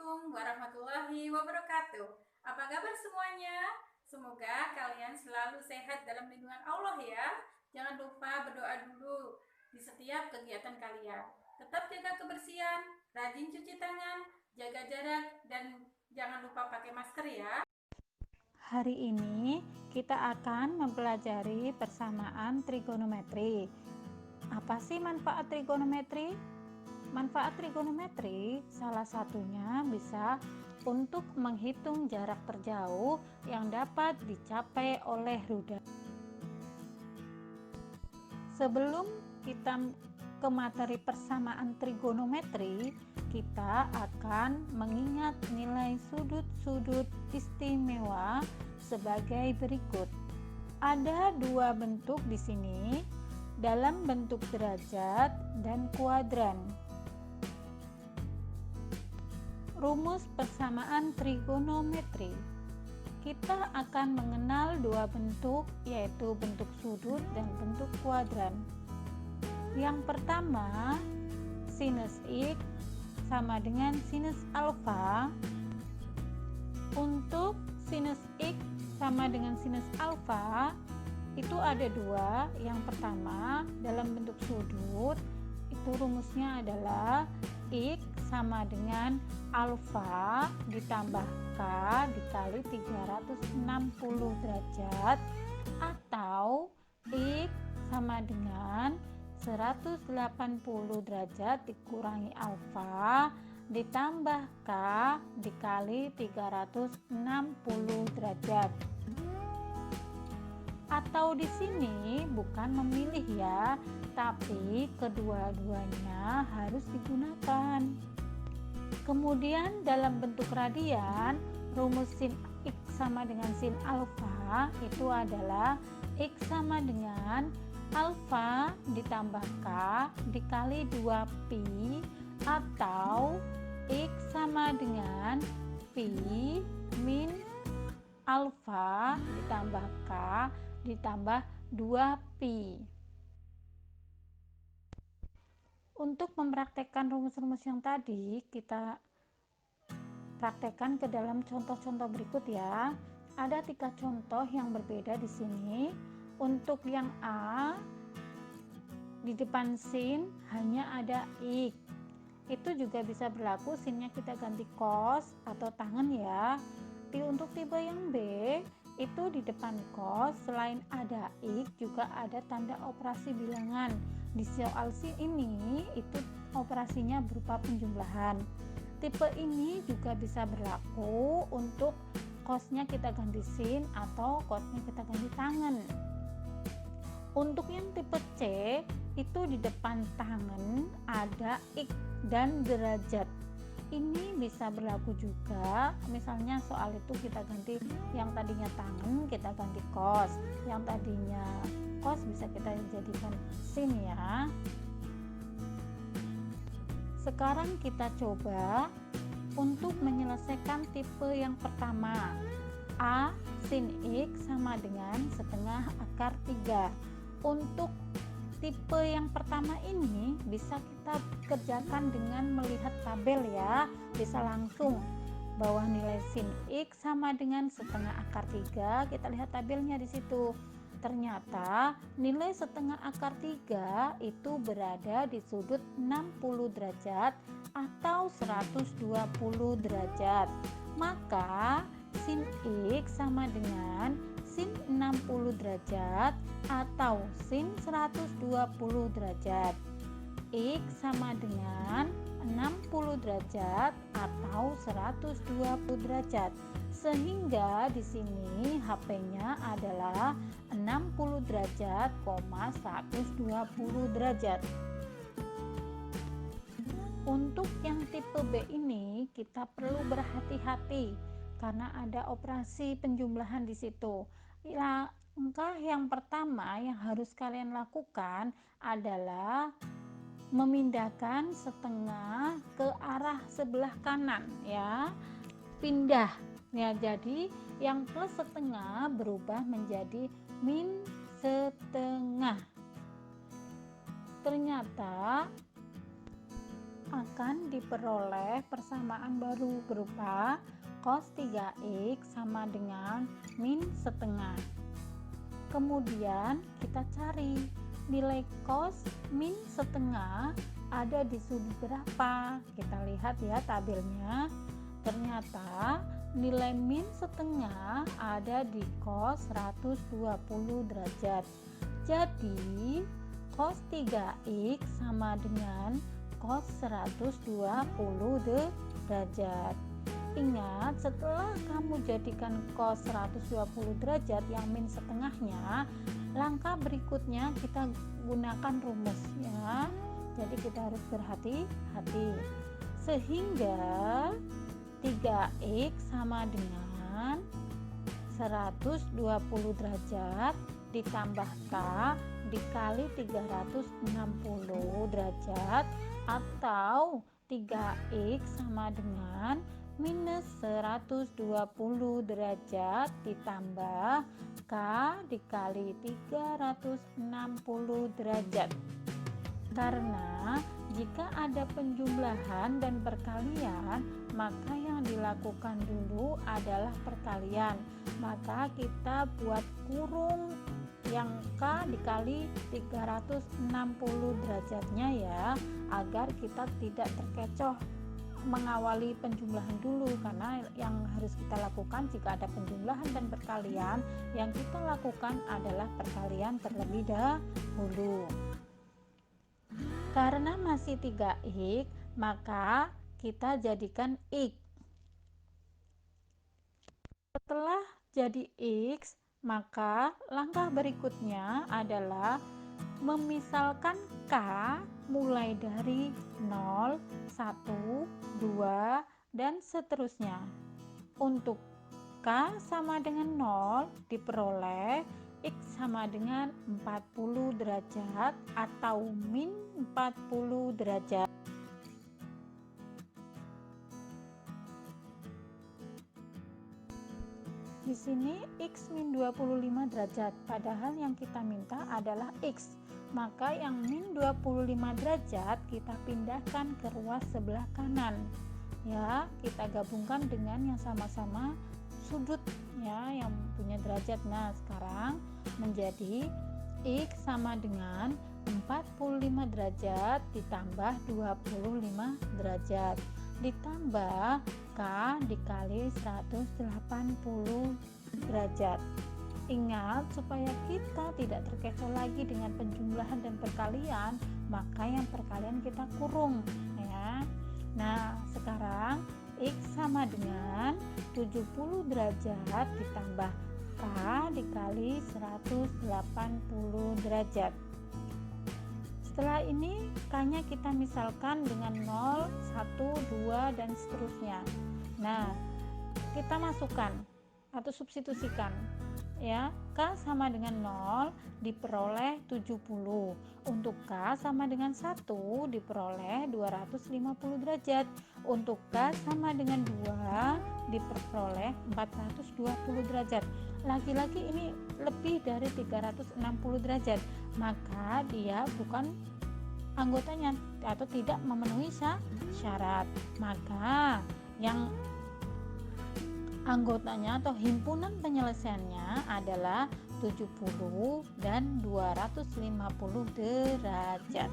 Assalamualaikum warahmatullahi wabarakatuh. Apa kabar semuanya? Semoga kalian selalu sehat dalam lindungan Allah ya. Jangan lupa berdoa dulu di setiap kegiatan kalian. Tetap jaga kebersihan, rajin cuci tangan, jaga jarak, dan jangan lupa pakai masker ya. Hari ini kita akan mempelajari persamaan trigonometri. Apa sih manfaat trigonometri? Manfaat trigonometri salah satunya bisa untuk menghitung jarak terjauh yang dapat dicapai oleh rudal. Sebelum kita ke materi persamaan trigonometri, kita akan mengingat nilai sudut-sudut istimewa sebagai berikut. Ada dua bentuk di sini, dalam bentuk derajat dan kuadran. Rumus persamaan trigonometri. Kita akan mengenal dua bentuk, yaitu bentuk sudut dan bentuk kuadran. Yang pertama, sinus X sama dengan sinus alfa. Untuk sinus X sama dengan sinus alfa, itu ada dua. Yang pertama, dalam bentuk sudut, itu rumusnya adalah X sama dengan alfa ditambah K dikali 360 derajat, atau X sama dengan 180 derajat dikurangi alfa ditambah K dikali 360 derajat. Atau di sini bukan memilih ya, tapi kedua-duanya harus digunakan. Kemudian dalam bentuk radian, rumus sin X sama dengan sin alfa itu adalah X sama dengan alfa ditambah K dikali 2pi, atau X sama dengan pi min alfa ditambah K ditambah 2pi. Untuk mempraktekkan rumus-rumus yang tadi, kita praktekkan ke dalam contoh-contoh berikut ya. Ada 3 contoh yang berbeda di sini. Untuk yang A, di depan sin hanya ada X. Itu juga bisa berlaku, sinnya kita ganti cos atau tangan ya. Untuk tipe yang B, itu di depan cos selain ada X juga ada tanda operasi bilangan. Di soal sin ini itu operasinya berupa penjumlahan. Tipe ini juga bisa berlaku untuk cosnya kita ganti sin atau cosnya kita ganti tangan. Untuk yang tipe C, itu di depan tangan ada X dan derajat. Ini bisa berlaku juga, misalnya soal itu kita ganti yang tadinya tangan kita ganti cos, yang tadinya cos bisa kita jadikan sin ya. Sekarang kita coba untuk menyelesaikan tipe yang pertama. A sin X sama dengan setengah akar 3. Untuk tipe yang pertama ini bisa kita kerjakan dengan melihat tabel ya. Bisa langsung bawah nilai sin X sama dengan setengah akar 3, kita lihat tabelnya di situ. Ternyata nilai setengah akar 3 itu berada di sudut 60 derajat atau 120 derajat. Maka sin X sama dengan sin 60 derajat atau sin 120 derajat. X sama dengan 60 derajat atau 120 derajat. Sehingga di sini HP-nya adalah 60 derajat, 120 derajat. Untuk yang tipe B ini kita perlu berhati-hati karena ada operasi penjumlahan di situ. Langkah yang pertama yang harus kalian lakukan adalah memindahkan setengah ke arah sebelah kanan ya. Pindah ya, jadi yang plus setengah berubah menjadi min setengah. Ternyata akan diperoleh persamaan baru berupa cos 3x sama dengan min setengah. Kemudian kita cari nilai cos min setengah ada di sudut berapa. Kita lihat ya tabelnya. Ternyata nilai min setengah ada di cos 120 derajat. Jadi cos 3x sama dengan cos 120 derajat. Ingat, setelah kamu jadikan cos 120 derajat yang min setengahnya, langkah berikutnya kita gunakan rumus ya. Jadi kita harus berhati-hati. Sehingga 3x sama dengan 120 derajat ditambah K dikali 360 derajat atau 3x sama dengan minus 120 derajat ditambah K dikali 360 derajat. Karena jika ada penjumlahan dan perkalian, maka yang dilakukan dulu adalah perkalian. Maka kita buat kurung yang K dikali 360 derajatnya ya, agar kita tidak terkecoh mengawali penjumlahan dulu, karena yang harus kita lakukan jika ada penjumlahan dan perkalian, yang kita lakukan adalah perkalian terlebih dahulu. Karena masih 3x, maka kita jadikan x. Setelah jadi x, maka langkah berikutnya adalah memisalkan K mulai dari 0, 1, 2, dan seterusnya. Untuk K sama dengan 0 diperoleh X sama dengan 40 derajat atau min 40 derajat. Di sini X min 25 derajat, padahal yang kita minta adalah X. Maka yang min 25 derajat kita pindahkan ke ruas sebelah kanan. Ya, kita gabungkan dengan yang sama-sama sudut ya, yang punya derajat. Nah, sekarang menjadi X sama dengan 45 derajat ditambah 25 derajat ditambah K dikali 180 derajat. Ingat, supaya kita tidak terkecoh lagi dengan penjumlahan dan perkalian, maka yang perkalian kita kurung ya. Nah, sekarang X sama dengan 70 derajat ditambah K dikali 180 derajat. Setelah ini K-nya kita misalkan dengan 0, 1, 2, dan seterusnya. Nah, kita masukkan atau substitusikan ya. K sama dengan 0 diperoleh 70. Untuk K sama dengan 1 diperoleh 250 derajat. Untuk K sama dengan 2 diperoleh 420 derajat. Lagi-lagi ini lebih dari 360 derajat, maka dia bukan anggotanya atau tidak memenuhi syarat. Maka yang anggotanya atau himpunan penyelesaiannya adalah 70 dan 250 derajat.